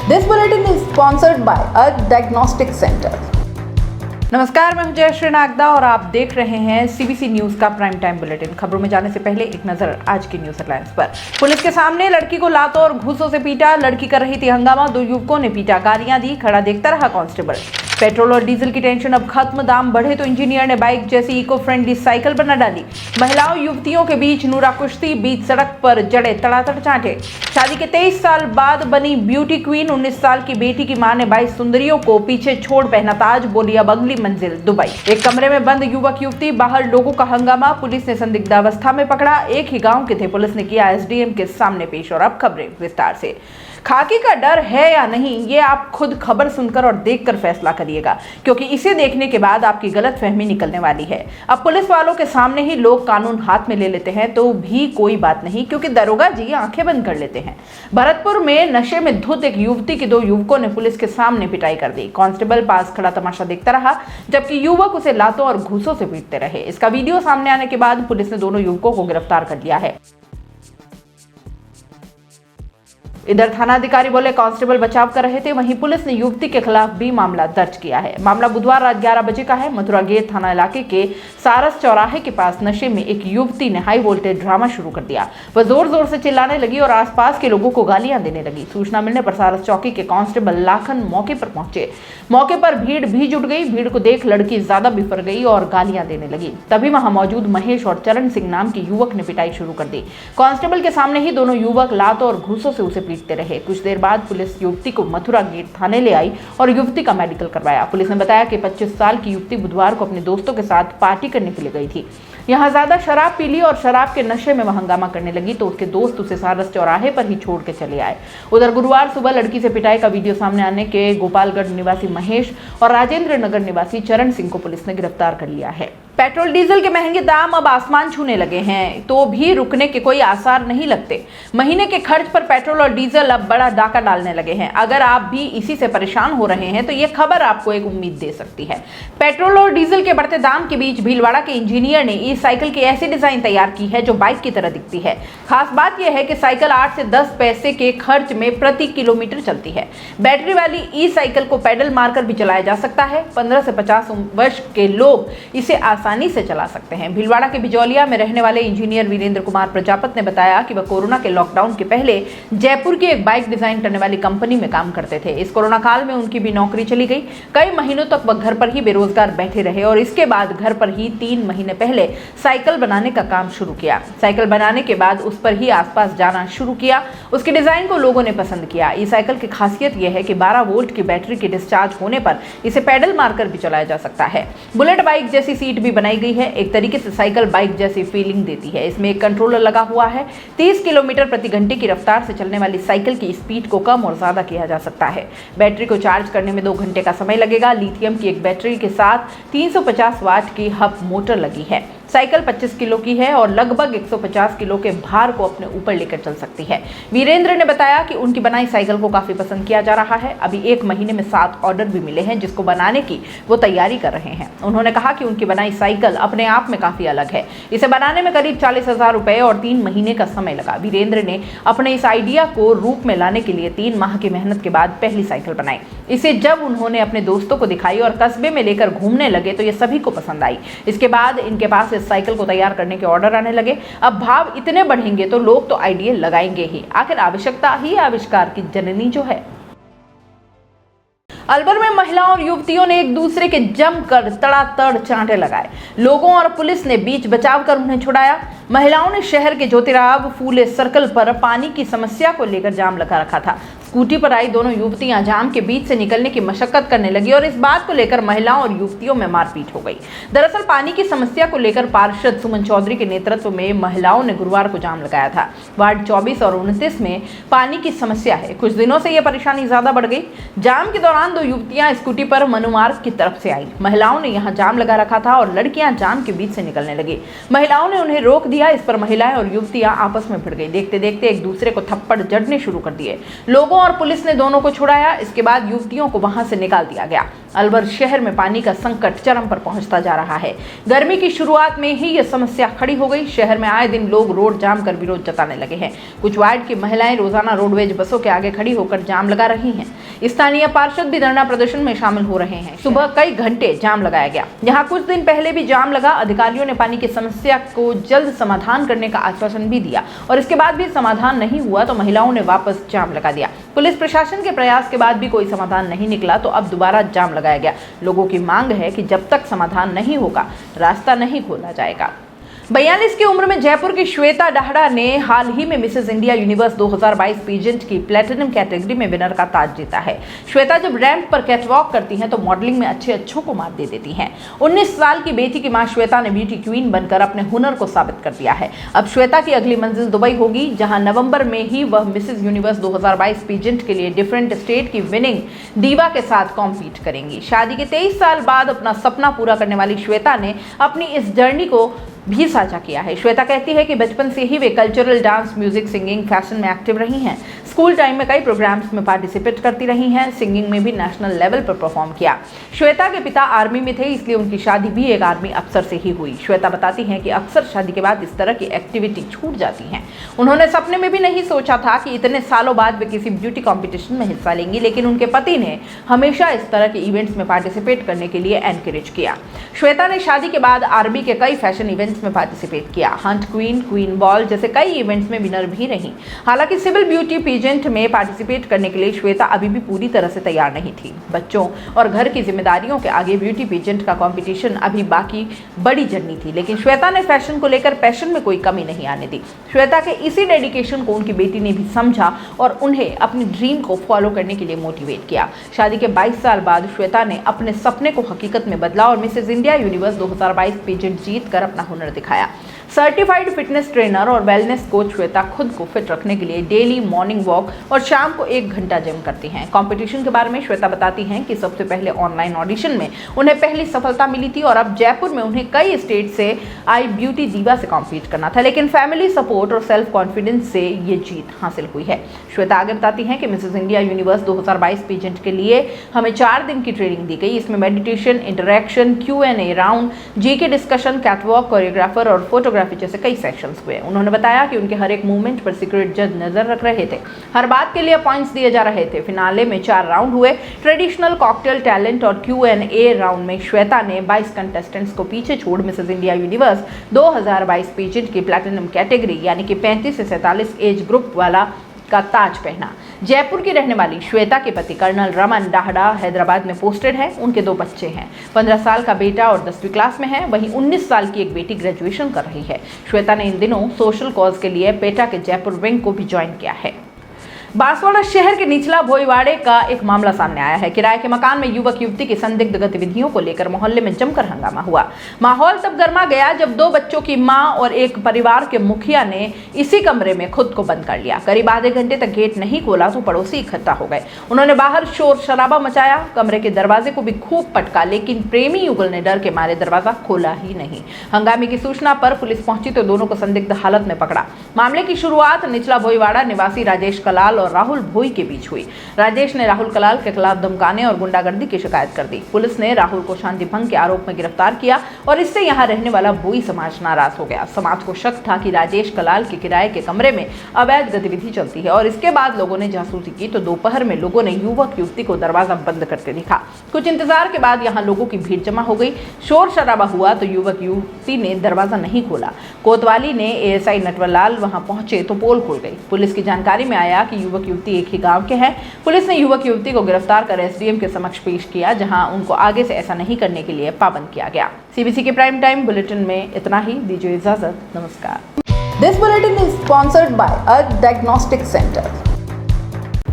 This bulletin is sponsored by a diagnostic center. नमस्कार, मैं हूं जयश्री नागदा और आप देख रहे हैं सीबीसी न्यूज का प्राइम टाइम बुलेटिन। खबरों में जाने से पहले एक नजर आज की न्यूज हेडलाइंस पर। पुलिस के सामने लड़की को लातों और घूसों से पीटा, लड़की कर रही थी हंगामा, 2 युवकों ने पीटा, गालियां दी, खड़ा देखता रहा कांस्टेबल। पेट्रोल और डीजल की टेंशन अब खत्म, दाम बढ़े तो इंजीनियर ने बाइक जैसी इको फ्रेंडली साइकिल बना डाली। महिलाओं युवतियों के बीच नूरा कुश्ती, बीच सड़क पर जड़े तड़ातड़ चांटे। शादी के 23 साल बाद बनी ब्यूटी क्वीन, 19 साल की बेटी की मां ने 22 सुंदरियों को पीछे छोड़ पहना ताज, बोली अब अगली मंजिल दुबई। एक कमरे में बंद युवक युवती, बाहर लोगों का हंगामा, पुलिस ने संदिग्धावस्था में पकड़ा, एक ही गांव के थे, पुलिस ने किया एसडीएम के सामने पेश। और अब खबरें विस्तार से। खाकी का डर है या नहीं, ये आप खुद खबर सुनकर और देखकर फैसला करिएगा, क्योंकि इसे देखने के बाद आपकी गलतफहमी निकलने वाली है। अब पुलिस वालों के सामने ही लोग कानून हाथ में ले लेते हैं तो भी कोई बात नहीं, क्योंकि दरोगा जी आंखें बंद कर लेते हैं। भरतपुर में नशे में धुत एक युवती की 2 युवकों ने पुलिस के सामने पिटाई कर दी। कांस्टेबल पास खड़ा तमाशा देखता रहा, जबकि युवक उसे लातों और घूसों से पीटते रहे। इसका वीडियो सामने आने के बाद पुलिस ने दोनों युवकों को गिरफ्तार कर लिया है। इधर थानाधिकारी बोले कांस्टेबल बचाव कर रहे थे, वहीं पुलिस ने युवती के खिलाफ भी मामला दर्ज किया है। मामला बुधवार रात 11 बजे का है। मथुरा गेट थाना इलाके के सारस चौराहे के पास नशे में एक युवती ने हाई वोल्टेज ड्रामा शुरू कर दिया। वह जोर जोर से चिल्लाने लगी और आसपास के लोगों को गालियां देने लगी। सूचना मिलने पर सारस चौकी के कांस्टेबल लाखन मौके पर पहुंचे। मौके पर भीड़ भी जुट गई। भीड़ को देख लड़की ज्यादा बिफर गई और गालियां देने लगी। तभी वहां मौजूद महेश और चरण सिंह नाम के युवक ने पिटाई शुरू कर दी। कांस्टेबल के सामने ही दोनों युवक लातों और घूसों से उसे पीटते रहे। कुछ देर बाद पुलिस युवती को मथुरा गेट थाने ले आई और युवती का मेडिकल करवाया। पुलिस ने बताया कि 25 साल की युवती बुधवार को अपने दोस्तों के साथ पार्टी करने के लिए गई थी। यहां ज्यादा शराब पी ली और शराब के नशे में वह हंगामा करने लगी तो उसके दोस्त उसे सारस चौराहे पर ही छोड़ के चले आए। उधर गुरुवार सुबह लड़की से पिटाई का वीडियो सामने आने के गोपालगढ़ निवासी महेश और राजेंद्र नगर निवासी चरण सिंह को पुलिस ने गिरफ्तार कर लिया है। पेट्रोल डीजल के महंगे दाम अब आसमान छूने लगे हैं तो भी रुकने के कोई आसार नहीं लगते। महीने के खर्च पर पेट्रोल और डीजल अब बड़ा डाका डालने लगे हैं। अगर आप भी इसी से परेशान हो रहे हैं तो यह खबर आपको एक उम्मीद दे सकती है। पेट्रोल और डीजल के बढ़ते दाम के बीच भीलवाड़ा के इंजीनियर ने ई साइकिल की ऐसी डिजाइन तैयार की है जो बाइक की तरह दिखती है। खास बात यह है कि साइकिल 8 से 10 पैसे के खर्च में प्रति किलोमीटर चलती है। बैटरी वाली ई साइकिल को पैडल मारकर भी चलाया जा सकता है। 15 से 50 वर्ष के लोग इसे आसानी से चला सकते हैं। भीलवाड़ा के बिजौलिया में रहने वाले इंजीनियर वीरेंद्र कुमार प्रजापत ने बताया कि वह कोरोना के लॉकडाउन के पहले जयपुर की एक बाइक डिजाइन करने वाली कंपनी में काम करते थे। इस कोरोना काल में उनकी भी नौकरी चली गई। कई महीनों तक वह घर पर ही बेरोजगार बैठे रहे और इसके बाद घर पर ही 3 महीने पहले साइकिल बनाने का काम शुरू किया। साइकिल बनाने के बाद उस पर ही आसपास जाना शुरू किया। उसके डिजाइन को लोगों ने पसंद किया। ई साइकिल की खासियत यह है कि 12 वोल्ट की बैटरी की डिस्चार्ज होने पर इसे पैडल मारकर भी चलाया जा सकता है। बुलेट बाइक जैसी सीट भी बनाई गई है। एक तरीके से साइकिल बाइक जैसी फीलिंग देती है। इसमें एक कंट्रोलर लगा हुआ है। 30 किलोमीटर प्रति घंटे की रफ्तार से चलने वाली साइकिल की स्पीड को कम और ज्यादा किया जा सकता है। बैटरी को चार्ज करने में 2 घंटे का समय लगेगा। लिथियम की एक बैटरी के साथ 350 वाट की हब मोटर लगी है। साइकिल 25 किलो की है और लगभग 150 किलो के भार को अपने ऊपर लेकर चल सकती है। वीरेंद्र ने बताया कि उनकी बनाई साइकिल को काफी पसंद किया जा रहा है। अभी 1 महीने में 7 ऑर्डर भी मिले हैं जिसको बनाने की वो तैयारी कर रहे हैं। उन्होंने कहा कि उनकी बनाई साइकिल अपने आप में काफी अलग है। इसे बनाने में करीब 40,000 रुपए और 3 महीने का समय लगा। वीरेंद्र ने अपने इस आइडिया को रूप में लाने के लिए 3 माह की मेहनत के बाद पहली साइकिल बनाई। इसे जब उन्होंने अपने दोस्तों को दिखाई और कस्बे में लेकर घूमने लगे तो ये सभी को पसंद आई। इसके बाद इनके पास इस साइकिल को तैयार करने के ऑर्डर आने लगे। अब भाव इतने बढ़ेंगे तो लोग तो आइडिया लगाएंगे ही। आखिर आवश्यकता ही आविष्कार की जननी जो है। अलवर में महिलाओं और युवतियों ने एक दूसरे के जमकर तड़ातड़ चांटे लगाए। लोगों और पुलिस ने बीच बचाव कर उन्हें छुड़ाया। महिलाओं ने शहर के ज्योतिराव फूले सर्कल पर पानी की समस्या को लेकर जाम लगा रखा था। स्कूटी पर आई दोनों युवतियां जाम के बीच से निकलने की मशक्कत करने लगी और इस बात को लेकर महिलाओं और युवतियों में मारपीट हो गई। दरअसल पानी की समस्या को लेकर पार्षद सुमन चौधरी के नेतृत्व में महिलाओं ने गुरुवार को जाम लगाया था। वार्ड 24 और 29 में पानी की समस्या है। कुछ दिनों से यह परेशानी ज्यादा बढ़ गई। जाम के दौरान 2 युवतियां स्कूटी पर मनुमार्ग की तरफ से आई। महिलाओं ने यहां जाम लगा रखा था और लड़कियां जाम के बीच से निकलने लगी। महिलाओं ने उन्हें रोक दिया। इस पर महिलाएं और युवतियां आपस में भिड़ गई। देखते देखते एक दूसरे को थप्पड़ जड़ने शुरू कर दिए। लोगों और पुलिस ने दोनों को छुड़ाया। इसके बाद युवतियों को वहां से निकाल दिया गया। अलवर शहर में पानी का संकट चरम पर पहुंचता जा रहा है। गर्मी की शुरुआत में ही यह समस्या खड़ी हो गई। शहर में आए दिन लोग रोड जाम कर विरोध जताने लगे हैं। कुछ वार्ड की महिलाएं रोजाना रोडवेज बसों के आगे खड़ी होकर जाम लगा रही हैं। स्थानीय पार्षद भी धरना प्रदर्शन में शामिल हो रहे हैं। सुबह कई घंटे जाम लगाया गया। यहाँ कुछ दिन पहले भी जाम लगा। अधिकारियों ने पानी की समस्या को जल्द समाधान करने का आश्वासन भी दिया और इसके बाद भी समाधान नहीं हुआ तो महिलाओं ने वापस जाम लगा दिया। पुलिस प्रशासन के प्रयास के बाद भी कोई समाधान नहीं निकला तो अब दोबारा जाम लगाया गया। लोगों की मांग है कि जब तक समाधान नहीं होगा रास्ता नहीं खोला जाएगा। 42 की उम्र में जयपुर की श्वेता डाहड़ा ने हाल ही में मिसेज इंडिया यूनिवर्स 2022 पीजेंट की प्लेटिनम कैटेगरी में विनर का ताज जीता है। श्वेता जब रैंप पर कैटवॉक करती हैं तो मॉडलिंग में अच्छों को मात दे देती हैं। 19 साल की बेटी की मां श्वेता ने ब्यूटी क्वीन बनकर अपने हुनर को साबित कर दिया है। अब श्वेता की अगली मंजिल दुबई होगी, जहां नवंबर में ही वह मिसेज यूनिवर्स 2022 पीजेंट के लिए डिफरेंट स्टेट की विनिंग दीवा के साथ कॉम्पीट करेंगी। शादी के 23 साल बाद अपना सपना पूरा करने वाली श्वेता ने अपनी इस जर्नी को भी साझा किया है। श्वेता कहती है कि बचपन से ही वे cultural, dance, music, singing, fashion में एक्टिव रही हैं। स्कूल टाइम में कई प्रोग्राम्स में पार्टिसिपेट करती रही हैं। सिंगिंग में भी नेशनल लेवल पर परफॉर्म किया। श्वेता के पिता आर्मी में थे, इसलिए उनकी शादी भी एक आर्मी अफसर से ही हुई। श्वेता बताती हैं कि अक्सर शादी के बाद इस तरह की एक्टिविटी छूट जाती हैं। उन्होंने सपने में भी नहीं सोचा था कि इतने सालों बाद वे किसी ब्यूटी कॉम्पिटिशन में हिस्सा लेंगी, लेकिन उनके पति ने हमेशा इस तरह के इवेंट्स में पार्टिसिपेट करने के लिए एनकरेज किया। श्वेता ने शादी के बाद आर्मी के कई फैशन इवेंट्स में पार्टिसिपेट किया। हंट क्वीन, क्वीन बॉल जैसे कई इवेंट्स में विनर भी रही। हालांकि सिविल ब्यूटी पीजेंट में पार्टिसिपेट करने के लिए श्वेता अभी भी पूरी तरह से तैयार नहीं थी। बच्चों और घर की जिम्मेदारियों के आगे ब्यूटी पीजेंट का कंपटीशन अभी बाकी बड़ी जर्नी थी, लेकिन श्वेता ने फैशन को लेकर पैशन में कोई कमी नहीं आने दी। श्वेता के इसी डेडिकेशन को उनकी बेटी ने भी समझा और उन्हें अपनी ड्रीम को फॉलो करने के लिए मोटिवेट किया। शादी के 22 साल बाद श्वेता ने अपने सपने को हकीकत में बदला और मिसेज इंडिया यूनिवर्स 2022 पीजेंट जीत कर अपना हुनर दिखाया। सर्टिफाइड फिटनेस ट्रेनर और वेलनेस कोच श्वेता खुद को फिट रखने के लिए डेली मॉर्निंग वॉक और शाम को 1 घंटा जिम करती हैं। कंपटीशन के बारे में श्वेता बताती हैं कि सबसे पहले ऑनलाइन ऑडिशन में उन्हें पहली सफलता मिली थी और अब जयपुर में उन्हें कई स्टेट से आई ब्यूटी दीवा से कॉम्पीट करना था, लेकिन फैमिली सपोर्ट और सेल्फ कॉन्फिडेंस से ये जीत हासिल हुई है। श्वेता आगे बताती हैं कि मिसेज इंडिया यूनिवर्स 2022 पीजेंट के लिए हमें 4 दिन की ट्रेनिंग दी गई। इसमें meditation, interaction, Q&A round, GK discussion, catwalk, choreographer और फोटोग्राफी जैसे कई सेक्शंस हुए। उन्होंने बताया कि उनके हर एक मूवमेंट पर सीक्रेट जज नजर रख रहे थे। हर बात के लिए पॉइंट्स दिए जा रहे थे। फिनाले में 4 राउंड हुए। ट्रेडिशनल, कॉकटेल, टैलेंट और Q&A राउंड में श्वेता ने 22 कंटेस्टेंट्स को पीछे छोड़ मिसेज इंडिया यूनिवर्स 2022 पीजेंट की प्लैटिनम कैटेगरी यानी कि 35 से 47 एज ग्रुप वाला का ताज पहना। जयपुर की रहने वाली श्वेता के पति कर्नल रमन डाहड़ा हैदराबाद में पोस्टेड है। उनके 2 बच्चे हैं। 15 साल का बेटा और 10वीं क्लास में है। वहीं 19 साल की एक बेटी ग्रेजुएशन कर रही है। श्वेता ने इन दिनों सोशल कॉज के लिए पेटा के जयपुर विंग को भी ज्वाइन किया है। बांसवाड़ा शहर के निचला भोईवाड़े का एक मामला सामने आया है। किराए के मकान में युवक युवती की संदिग्ध गतिविधियों को लेकर मोहल्ले में जमकर हंगामा हुआ। माहौल तब गर्मा गया जब 2 बच्चों की मां और एक परिवार के मुखिया ने इसी कमरे में खुद को बंद कर लिया। करीब आधे घंटे तक गेट नहीं खोला तो पड़ोसी इकट्ठा हो गए। उन्होंने बाहर शोर शराबा मचाया। कमरे के दरवाजे को भी खूब पटका, लेकिन प्रेमी युगल ने डर के मारे दरवाजा खोला ही नहीं। हंगामे की सूचना पर पुलिस पहुंची तो दोनों को संदिग्ध हालत में पकड़ा। मामले की शुरुआत निचला भोईवाड़ा निवासी राजेश कलाल और राहुल भोई के बीच हुई। राजेश ने राहुल कलाल के खिलाफ धमकाने और गुंडागर्दी की शिकायत कर दी। पुलिस ने राहुल को शांति भंग के आरोप में गिरफ्तार किया और इससे यहां रहने वाला भोई समाज नाराज हो गया। समाज को शक था कि राजेश कलाल के किराए के कमरे में अवैध गतिविधि चलती है और इसके बाद लोगों ने जासूसी की तो दोपहर में लोगों ने युवक युवती को दरवाजा बंद करके देखा। कुछ इंतजार के बाद यहाँ लोगों की भीड़ जमा हो गई। शोर शराबा हुआ तो युवक युवती ने दरवाजा नहीं खोला। कोतवाली ने ASI नटवरलाल वहां पहुंचे तो पोल खुल गई। पुलिस की जानकारी में आया कि युवक युवती एक ही गांव के हैं। पुलिस ने युवक युवती को गिरफ्तार कर SDM के समक्ष पेश किया, जहां उनको आगे से ऐसा नहीं करने के लिए पाबंद किया गया। CBC के प्राइम टाइम बुलेटिन में इतना ही। दीजिए इजाजत। नमस्कार। This bulletin is sponsored by earth diagnostic centre.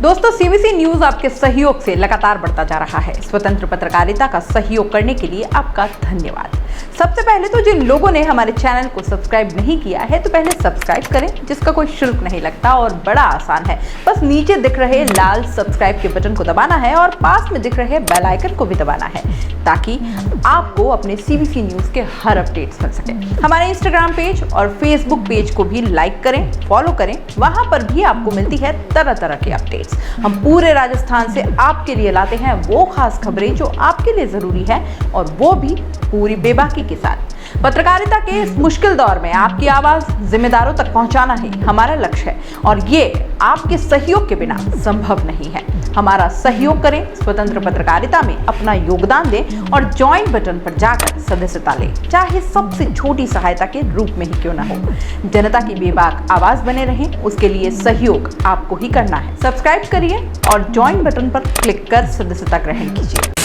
दोस्तों, CBC न्यूज आपके सहयोग से लगातार बढ़ता जा रहा है। स्वतंत्र पत्रकारिता का सहयोग करने के लिए आपका धन्यवाद। सबसे पहले तो जिन लोगों ने हमारे चैनल को सब्सक्राइब नहीं किया है तो पहले सब्सक्राइब करें, जिसका कोई शुल्क नहीं लगता और बड़ा आसान है। बस नीचे दिख रहे लाल सब्सक्राइब के बटन को दबाना है और पास में दिख रहे बेल आइकन को भी दबाना है, ताकि आपको अपने सीबीसी न्यूज के हर अपडेट्स मिल सके। हमारे इंस्टाग्राम पेज और फेसबुक पेज को भी लाइक करें, फॉलो करें, वहां पर भी आपको मिलती है तरह तरह के अपडेट्स। हम पूरे राजस्थान से आपके लिए लाते हैं वो खास खबरें जो आपके लिए जरूरी है, और वो भी पूरी बेबाकी के साथ। पत्रकारिता के इस मुश्किल दौर में आपकी आवाज जिम्मेदारों तक पहुंचाना ही हमारा लक्ष्य है, और ये आपके सहयोग के बिना संभव नहीं है। हमारा सहयोग करें, स्वतंत्र पत्रकारिता में अपना योगदान दें और ज्वाइन बटन पर जाकर सदस्यता लें, चाहे सबसे छोटी सहायता के रूप में ही क्यों ना हो। जनता की बेबाक आवाज बने रहें, उसके लिए सहयोग आपको ही करना है। सब्सक्राइब करिए और ज्वाइन बटन पर क्लिक कर सदस्यता ग्रहण कीजिए।